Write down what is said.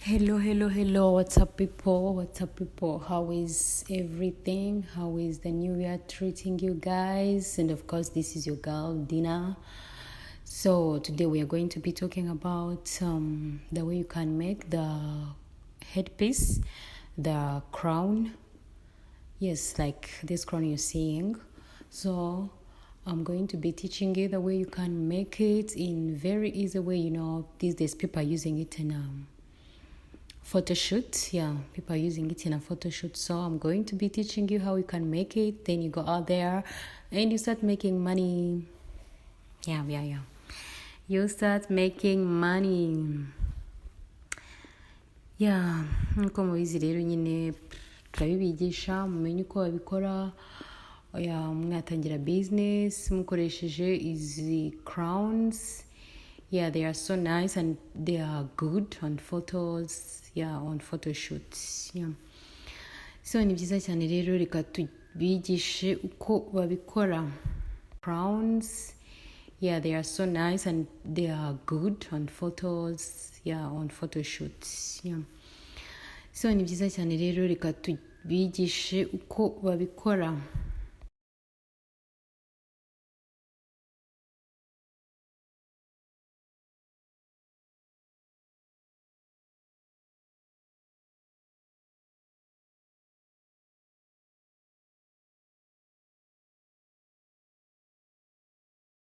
Hello. What's up, people? How is everything? How is the new year treating you guys? And of course, this is your girl, Dina. So, today we are going to be talking about the way you can make the headpiece, the crown. Yes, like this crown you're seeing. So, I'm going to be teaching you the way you can make it in very easy way. These days people are using it in photoshoot. People are using it in a photoshoot. So I'm going to be teaching you how you can make it. Then you go out there and you start making money. You start making money. Nkuko mubizi rero nyine turabibigisha mumenye uko babikora. Mwatangira business mukoresheje izi crowns. They are so nice and they are good on photos, on photoshoots. So ni byiza cyane rero reka tubigishe uko babikora. Crowns, they are so nice and they are good on photos, on photoshoots. So ni byiza cyane rero reka tubigishe uko babikora.